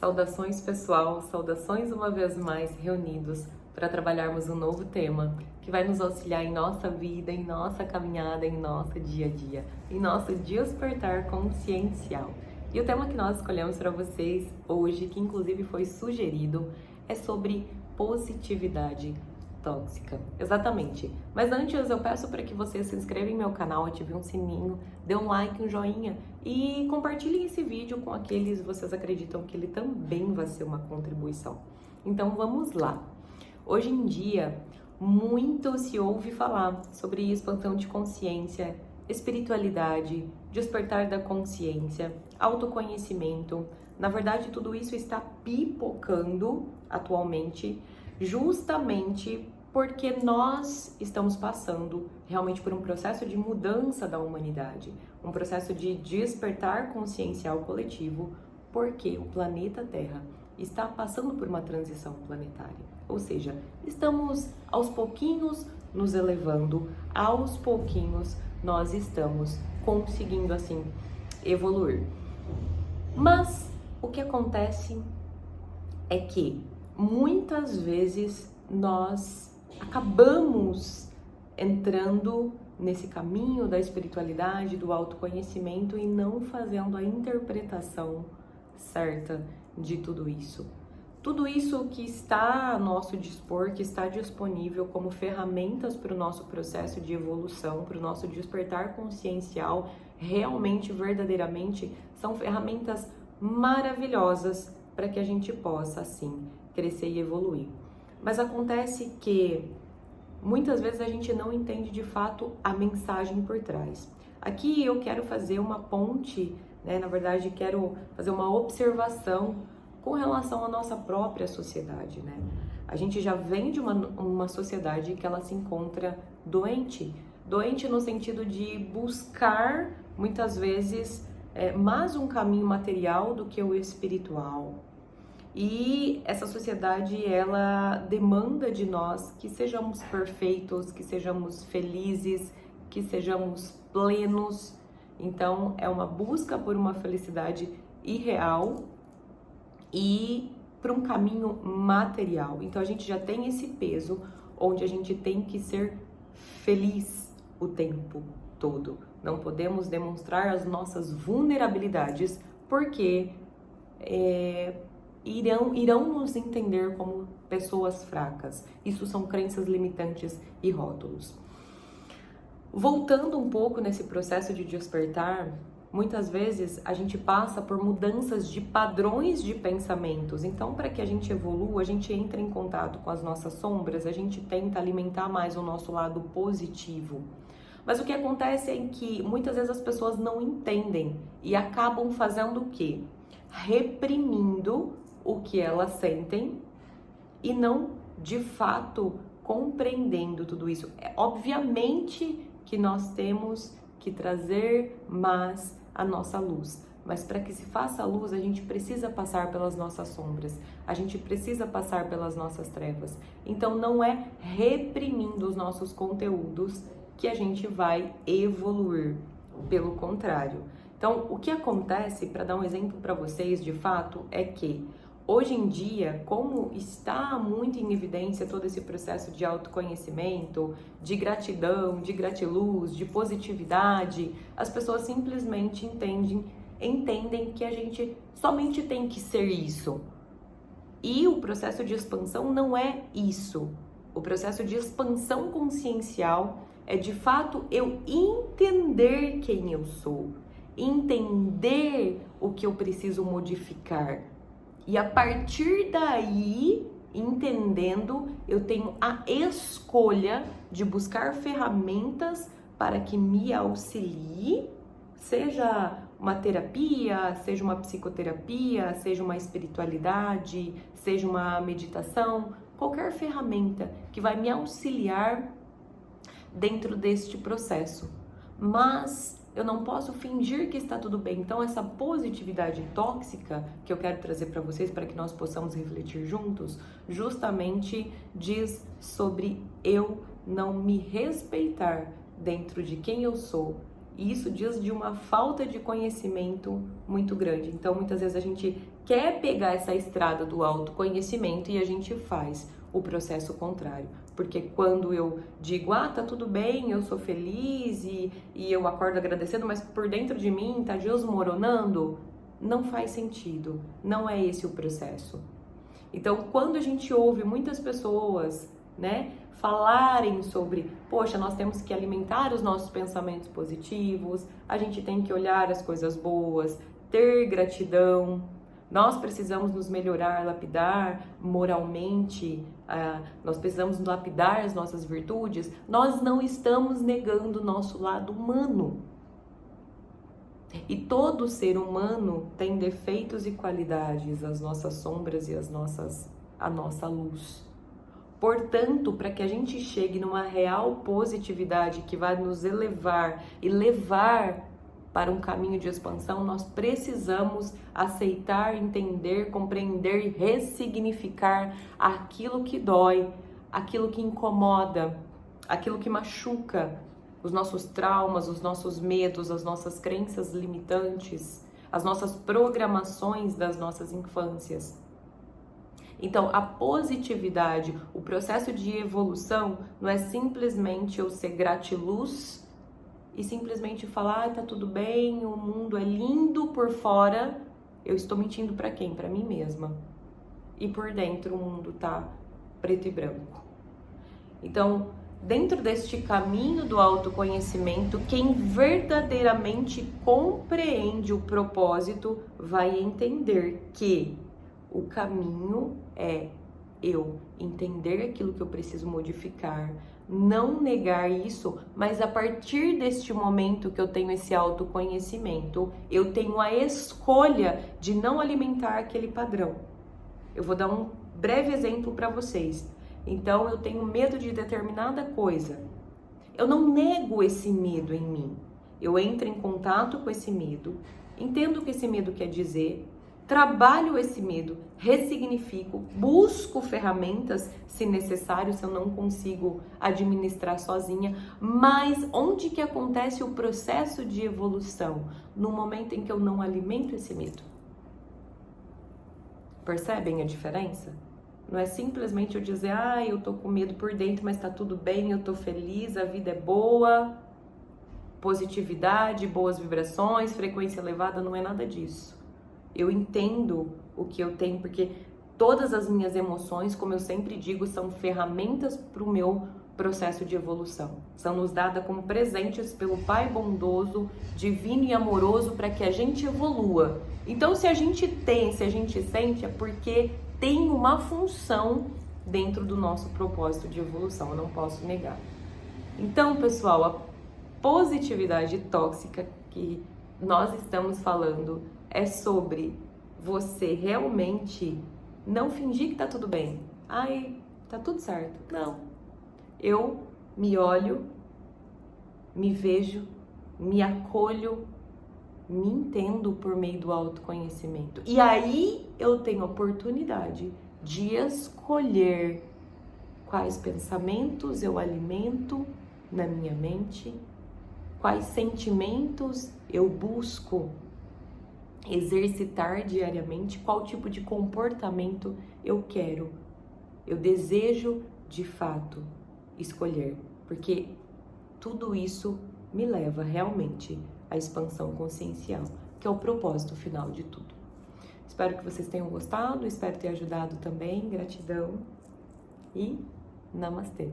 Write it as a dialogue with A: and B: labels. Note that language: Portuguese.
A: Saudações pessoal, saudações uma vez mais reunidos para trabalharmos um novo tema que vai nos auxiliar em nossa vida, em nossa caminhada, em nosso dia a dia, em nosso despertar consciencial. E o tema que nós escolhemos para vocês hoje, que inclusive foi sugerido, é sobre positividade tóxica. Exatamente. Mas antes eu peço para que você se inscreva em meu canal, ative um sininho, dê um like, um joinha e compartilhem esse vídeo com aqueles que vocês acreditam que ele também vai ser uma contribuição. Então vamos lá. Hoje em dia, muito se ouve falar sobre expansão de consciência, espiritualidade, despertar da consciência, autoconhecimento. Na verdade, tudo isso está pipocando atualmente, justamente porque nós estamos passando realmente por um processo de mudança da humanidade, um processo de despertar consciencial coletivo, porque o planeta Terra está passando por uma transição planetária. Ou seja, estamos aos pouquinhos nos elevando, aos pouquinhos nós estamos conseguindo assim evoluir. Mas o que acontece é que muitas vezes nós acabamos entrando nesse caminho da espiritualidade, do autoconhecimento e não fazendo a interpretação certa de tudo isso. Tudo isso que está a nosso dispor, que está disponível como ferramentas para o nosso processo de evolução, para o nosso despertar consciencial, realmente, verdadeiramente, são ferramentas maravilhosas para que a gente possa, assim, crescer e evoluir. Mas acontece que muitas vezes a gente não entende de fato a mensagem por trás. Aqui eu quero fazer uma ponte, né? Na verdade, quero fazer uma observação com relação à nossa própria sociedade, né? A gente já vem de uma sociedade que ela se encontra doente. Doente no sentido de buscar, muitas vezes, mais um caminho material do que o espiritual. E essa sociedade, ela demanda de nós que sejamos perfeitos, que sejamos felizes, que sejamos plenos. Então, é uma busca por uma felicidade irreal e por um caminho material. Então, a gente já tem esse peso onde a gente tem que ser feliz o tempo todo. Não podemos demonstrar as nossas vulnerabilidades porque irão nos entender como pessoas fracas. Isso são crenças limitantes e rótulos. Voltando um pouco nesse processo de despertar, muitas vezes a gente passa por mudanças de padrões de pensamentos. Então, para que a gente evolua, a gente entra em contato com as nossas sombras, a gente tenta alimentar mais o nosso lado positivo. Mas o que acontece é que muitas vezes as pessoas não entendem e acabam fazendo o quê? Reprimindo o que elas sentem e não, de fato, compreendendo tudo isso. Obviamente que nós temos que trazer mais a nossa luz, mas para que se faça a luz, a gente precisa passar pelas nossas sombras, a gente precisa passar pelas nossas trevas. Então não é reprimindo os nossos conteúdos que a gente vai evoluir, pelo contrário. Então, o que acontece, para dar um exemplo para vocês, de fato, é que hoje em dia, como está muito em evidência todo esse processo de autoconhecimento, de gratidão, de gratiluz, de positividade, as pessoas simplesmente entendem que a gente somente tem que ser isso. E o processo de expansão não é isso. O processo de expansão consciencial é, de fato, eu entender quem eu sou, entender o que eu preciso modificar. E a partir daí, entendendo, eu tenho a escolha de buscar ferramentas para que me auxilie, seja uma terapia, seja uma psicoterapia, seja uma espiritualidade, seja uma meditação, qualquer ferramenta que vai me auxiliar dentro deste processo. Mas eu não posso fingir que está tudo bem. Então, essa positividade tóxica que eu quero trazer para vocês, para que nós possamos refletir juntos, justamente diz sobre eu não me respeitar dentro de quem eu sou E isso diz de uma falta de conhecimento muito grande. Então, muitas vezes a gente quer pegar essa estrada do autoconhecimento e a gente faz o processo contrário. Porque quando eu digo, tá tudo bem, eu sou feliz e eu acordo agradecendo, mas por dentro de mim tá desmoronando, não faz sentido. Não é esse o processo. Então, quando a gente ouve muitas pessoas, né, falarem sobre, poxa, nós temos que alimentar os nossos pensamentos positivos, a gente tem que olhar as coisas boas, ter gratidão, nós precisamos nos melhorar, lapidar moralmente, nós precisamos lapidar as nossas virtudes, nós não estamos negando o nosso lado humano. E todo ser humano tem defeitos e qualidades, as nossas sombras e a nossa luz. Portanto, para que a gente chegue numa real positividade que vai nos elevar e levar para um caminho de expansão, nós precisamos aceitar, entender, compreender e ressignificar aquilo que dói, aquilo que incomoda, aquilo que machuca, os nossos traumas, os nossos medos, as nossas crenças limitantes, as nossas programações das nossas infâncias. Então, a positividade, o processo de evolução, não é simplesmente eu ser gratiluz e simplesmente falar, tá tudo bem, o mundo é lindo por fora. Eu estou mentindo para quem? Para mim mesma. E por dentro o mundo tá preto e branco. Então, dentro deste caminho do autoconhecimento, quem verdadeiramente compreende o propósito vai entender que o caminho é eu entender aquilo que eu preciso modificar, não negar isso, mas a partir deste momento que eu tenho esse autoconhecimento, eu tenho a escolha de não alimentar aquele padrão. Eu vou dar um breve exemplo para vocês. Então, eu tenho medo de determinada coisa. Eu não nego esse medo em mim. Eu entro em contato com esse medo, entendo o que esse medo quer dizer, trabalho esse medo, ressignifico, busco ferramentas, se necessário, se eu não consigo administrar sozinha, mas onde que acontece o processo de evolução? No momento em que eu não alimento esse medo. Percebem a diferença? Não é simplesmente eu dizer, eu tô com medo por dentro, mas tá tudo bem, eu tô feliz, a vida é boa, positividade, boas vibrações, frequência elevada, não é nada disso. Eu entendo o que eu tenho, porque todas as minhas emoções, como eu sempre digo, são ferramentas para o meu processo de evolução. São nos dadas como presentes pelo Pai bondoso, divino e amoroso para que a gente evolua. Então, se a gente sente, é porque tem uma função dentro do nosso propósito de evolução, eu não posso negar. Então, pessoal, a positividade tóxica que nós estamos falando é sobre você realmente não fingir que tá tudo bem. Tá tudo certo. Não. Eu me olho, me vejo, me acolho, me entendo por meio do autoconhecimento. E aí eu tenho a oportunidade de escolher quais pensamentos eu alimento na minha mente, quais sentimentos eu busco exercitar diariamente, qual tipo de comportamento eu desejo de fato escolher, porque tudo isso me leva realmente à expansão consciencial, que é o propósito final de tudo. Espero que vocês tenham gostado, espero ter ajudado também, gratidão e namastê!